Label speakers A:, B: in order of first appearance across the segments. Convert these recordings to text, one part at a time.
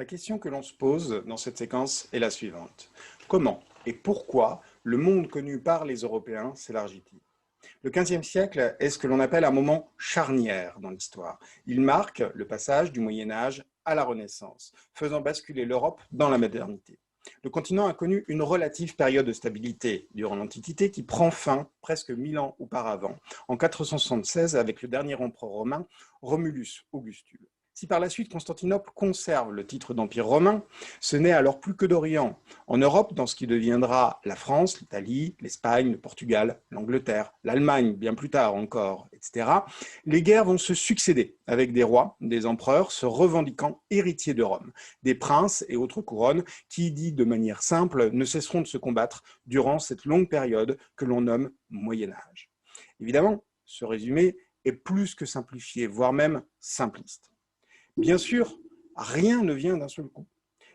A: La question que l'on se pose dans cette séquence est la suivante. Comment et pourquoi le monde connu par les Européens s'élargit-il? Le XVe siècle est ce que l'on appelle un moment charnière dans l'histoire. Il marque le passage du Moyen Âge à la Renaissance, faisant basculer l'Europe dans la modernité. Le continent a connu une relative période de stabilité durant l'Antiquité qui prend fin presque 1000 ans auparavant, en 476 avec le dernier empereur romain, Romulus Augustule. Si par la suite Constantinople conserve le titre d'Empire romain, ce n'est alors plus que d'Orient. En Europe, dans ce qui deviendra la France, l'Italie, l'Espagne, le Portugal, l'Angleterre, l'Allemagne, bien plus tard encore, etc., les guerres vont se succéder avec des rois, des empereurs se revendiquant héritiers de Rome, des princes et autres couronnes qui, dit de manière simple, ne cesseront de se combattre durant cette longue période que l'on nomme Moyen Âge. Évidemment, ce résumé est plus que simplifié, voire même simpliste. Bien sûr, rien ne vient d'un seul coup.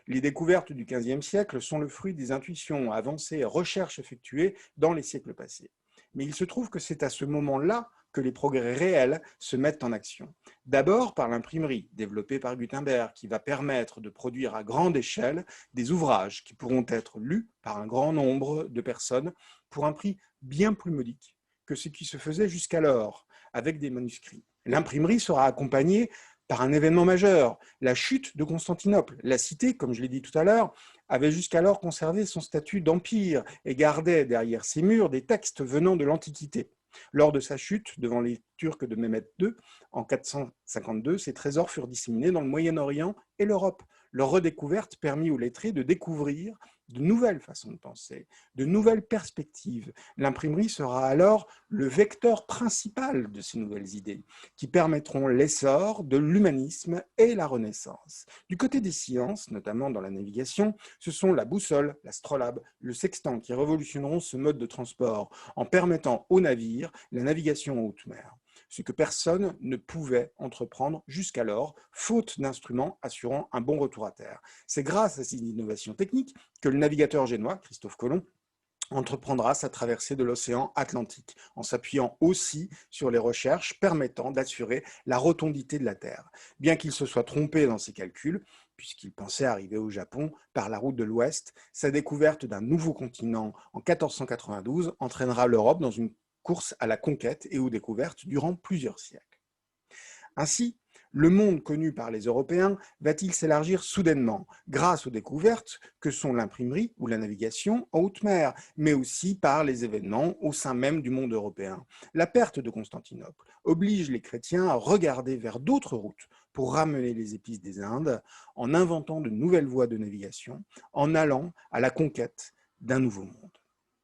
A: Les découvertes du XVe siècle sont le fruit des intuitions, avancées et recherches effectuées dans les siècles passés. Mais il se trouve que c'est à ce moment-là que les progrès réels se mettent en action. D'abord par l'imprimerie, développée par Gutenberg, qui va permettre de produire à grande échelle des ouvrages qui pourront être lus par un grand nombre de personnes pour un prix bien plus modique que ce qui se faisait jusqu'alors avec des manuscrits. L'imprimerie sera accompagnée par un événement majeur, la chute de Constantinople. La cité, comme je l'ai dit tout à l'heure, avait jusqu'alors conservé son statut d'empire et gardait derrière ses murs des textes venant de l'Antiquité. Lors de sa chute, devant les Turcs de Mehmed II, en 452, ces trésors furent disséminés dans le Moyen-Orient et l'Europe. Leur redécouverte permit aux lettrés de découvrir de nouvelles façons de penser, de nouvelles perspectives. L'imprimerie sera alors le vecteur principal de ces nouvelles idées, qui permettront l'essor de l'humanisme et la Renaissance. Du côté des sciences, notamment dans la navigation, ce sont la boussole, l'astrolabe, le sextant qui révolutionneront ce mode de transport en permettant aux navires la navigation en haute mer, ce que personne ne pouvait entreprendre jusqu'alors, faute d'instruments assurant un bon retour à terre. C'est grâce à ces innovations techniques que le navigateur génois, Christophe Colomb, entreprendra sa traversée de l'océan Atlantique, en s'appuyant aussi sur les recherches permettant d'assurer la rotondité de la Terre. Bien qu'il se soit trompé dans ses calculs, puisqu'il pensait arriver au Japon par la route de l'Ouest, sa découverte d'un nouveau continent en 1492 entraînera l'Europe dans une course à la conquête et aux découvertes durant plusieurs siècles. Ainsi, le monde connu par les Européens va-t-il s'élargir soudainement grâce aux découvertes que sont l'imprimerie ou la navigation en haute mer, mais aussi par les événements au sein même du monde européen. La perte de Constantinople oblige les chrétiens à regarder vers d'autres routes pour ramener les épices des Indes en inventant de nouvelles voies de navigation, en allant à la conquête d'un nouveau monde.